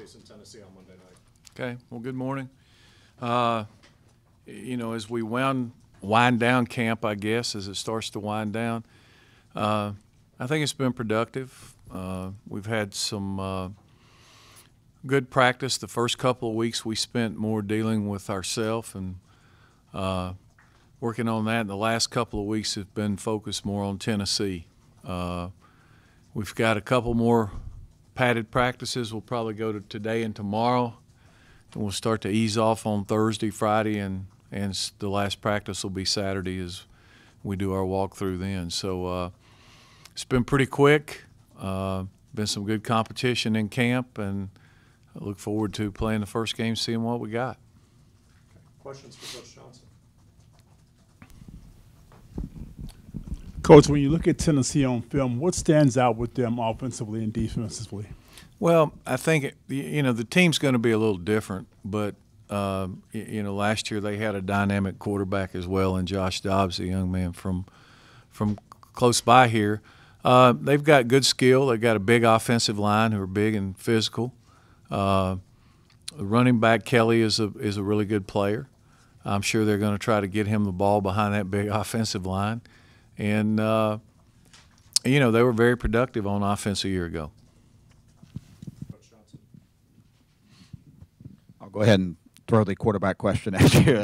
facing Tennessee on Monday night. Okay. Well, good morning. As we wind down camp, I guess, as it starts to wind down, I think it's been productive. We've had some good practice. The first couple of weeks we spent more dealing with ourselves and working on that. And the last couple of weeks have been focused more on Tennessee. We've got a couple more padded practices. We'll probably go to today and tomorrow, and we'll start to ease off on Thursday, Friday, and the last practice will be Saturday as we do our walkthrough then. So it's been pretty quick. Been some good competition in camp, and I look forward to playing the first game, seeing what we got. Okay. Questions for Coach Johnson? Coach, when you look at Tennessee on film, what stands out with them offensively and defensively? Well, I think the team's going to be a little different, but last year they had a dynamic quarterback as well, and Josh Dobbs, a young man from close by here. They've got good skill. They've got a big offensive line who are big and physical. The running back Kelly is a really good player. I'm sure they're going to try to get him the ball behind that big offensive line. And, they were very productive on offense a year ago. Coach Johnson. I'll go ahead and throw the quarterback question at you.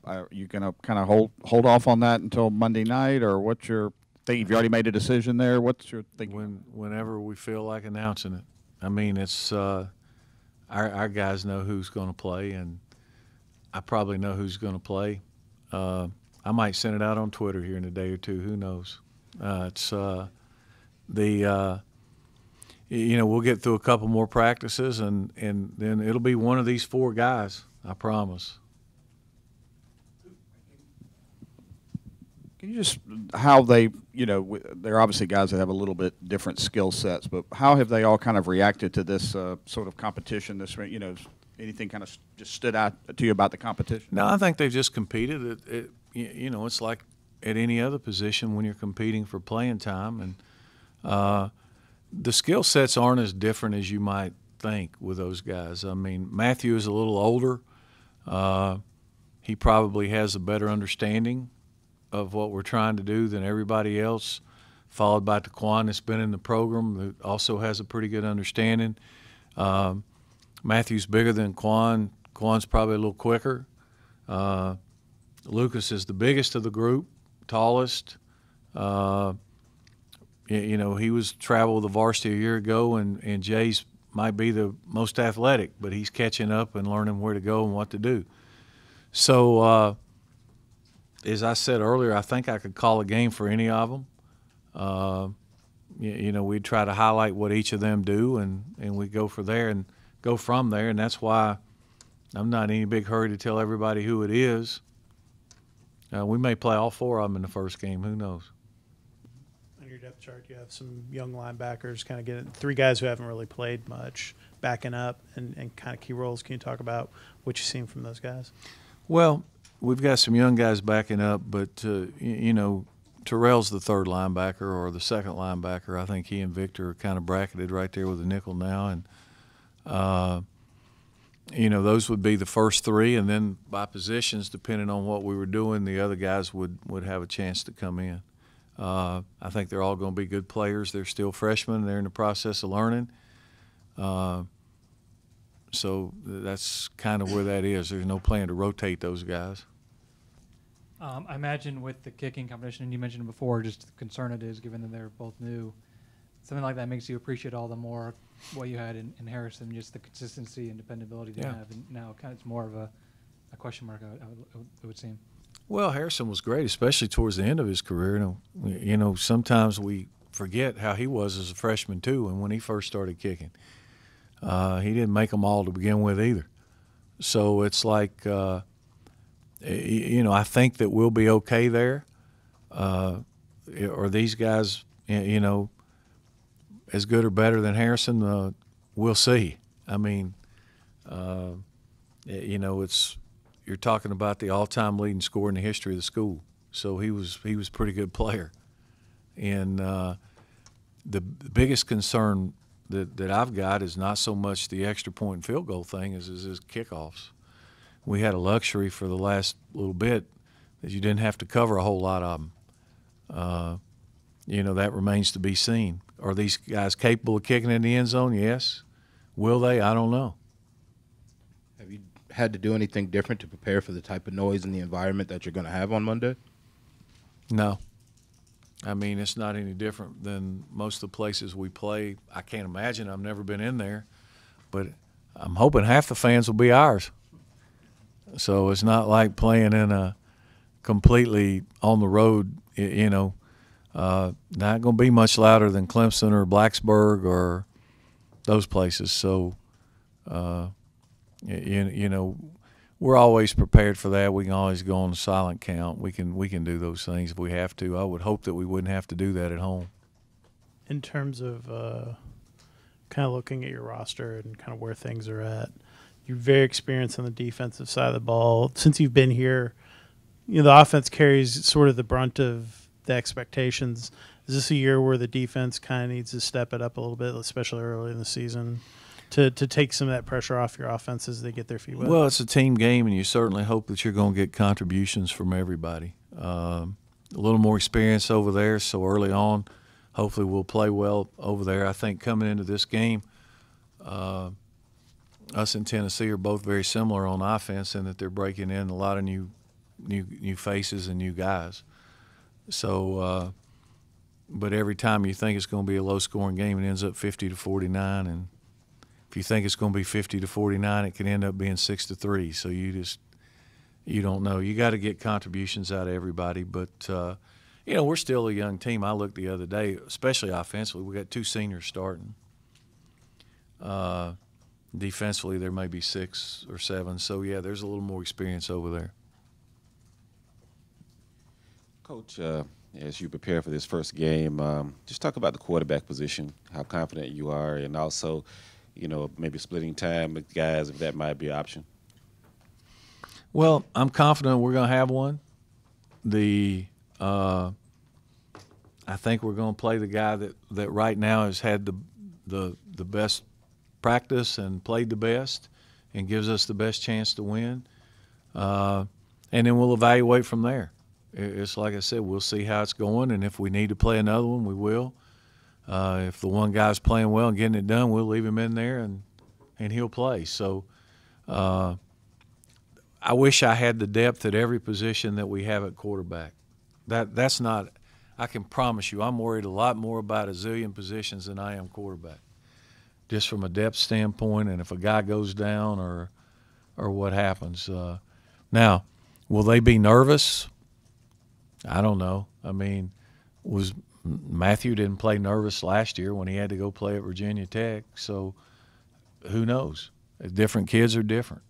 Are you going to kind of hold off on that until Monday night, or what's your think? Have you already made a decision there? What's your thinking? Whenever we feel like announcing it. I mean, it's our guys know who's going to play, and I probably know who's going to play. I might send it out on Twitter here in a day or two. Who knows? We'll get through a couple more practices, and then it'll be one of these four guys, I promise. Can you just how they, they're obviously guys that have a little bit different skill sets, but how have they all kind of reacted to this sort of competition? Anything kind of just stood out to you about the competition? No, I think they've just competed. It's like at any other position when you're competing for playing time, and the skill sets aren't as different as you might think with those guys. I mean, Matthew is a little older. He probably has a better understanding of what we're trying to do than everybody else, followed by Taquan that's been in the program that also has a pretty good understanding. Matthew's bigger than Quan. Quan's probably a little quicker. Lucas is the biggest of the group, tallest. He was traveled with the varsity a year ago, and Jay's might be the most athletic, but he's catching up and learning where to go and what to do. So, as I said earlier, I think I could call a game for any of them. We'd try to highlight what each of them do, and we go from there, and that's why I'm not in any big hurry to tell everybody who it is. We may play all four of them in the first game. Who knows? On your depth chart, you have some young linebackers, kind of getting three guys who haven't really played much, backing up and kind of key roles. Can you talk about what you've seen from those guys? Well, we've got some young guys backing up, but, Terrell's the third linebacker or the second linebacker. I think he and Victor are kind of bracketed right there with the nickel now. And, those would be the first three. And then by positions, depending on what we were doing, the other guys would have a chance to come in. I think they're all going to be good players. They're still freshmen. They're in the process of learning. So that's kind of where that is. There's no plan to rotate those guys. I imagine with the kicking competition, and you mentioned it before, just the concern it is, given that they're both new, something like that makes you appreciate all the more what you had in Harrison, just the consistency and dependability they have. And now it's more of a question mark, it would seem. Well, Harrison was great, especially towards the end of his career. Sometimes we forget how he was as a freshman too, and when he first started kicking. He didn't make them all to begin with either. So it's like, I think that we'll be okay there. Are these guys, as good or better than Harrison? We'll see. I mean, you're talking about the all-time leading scorer in the history of the school. So he was a pretty good player. And the biggest concern that I've got is not so much the extra point and field goal thing as kickoffs. We had a luxury for the last little bit that you didn't have to cover a whole lot of them. That remains to be seen. Are these guys capable of kicking in the end zone? Yes. Will they? I don't know. Have you had to do anything different to prepare for the type of noise and the environment that you're going to have on Monday? No. I mean, it's not any different than most of the places we play. I can't imagine. I've never been in there. But I'm hoping half the fans will be ours. So it's not like playing in a completely on the road, not going to be much louder than Clemson or Blacksburg or those places. So, we're always prepared for that. We can always go on a silent count. We can do those things if we have to. I would hope that we wouldn't have to do that at home. In terms of kind of looking at your roster and kind of where things are at, you're very experienced on the defensive side of the ball. Since you've been here, the offense carries sort of the brunt of the expectations. Is this a year where the defense kind of needs to step it up a little bit, especially early in the season, to take some of that pressure off your offense as they get their feet wet? Well, it's a team game, and you certainly hope that you're going to get contributions from everybody. A little more experience over there, so early on, hopefully we'll play well over there. I think coming into this game, us and Tennessee are both very similar on offense in that they're breaking in a lot of new faces and new guys. So, but every time you think it's going to be a low-scoring game, it ends up 50-49, and if you think it's going to be 50-49, it can end up being 6-3. So you don't know. You got to get contributions out of everybody. But we're still a young team. I looked the other day, especially offensively. We got 2 seniors starting. Defensively, there may be 6 or 7. So yeah, there's a little more experience over there. Coach, as you prepare for this first game, just talk about the quarterback position, how confident you are, and also, maybe splitting time with guys if that might be an option. Well, I'm confident we're going to have one. I think we're going to play the guy that right now has had the best practice and played the best and gives us the best chance to win. And then we'll evaluate from there. It's like I said, we'll see how it's going, and if we need to play another one, we will. If the one guy's playing well and getting it done, we'll leave him in there and he'll play. So I wish I had the depth at every position that we have at quarterback. That's not – I can promise you I'm worried a lot more about a zillion positions than I am quarterback, just from a depth standpoint and if a guy goes down or what happens. Now, will they be nervous? I don't know. I mean, Matthew didn't play nervous last year when he had to go play at Virginia Tech, so who knows? Different kids are different.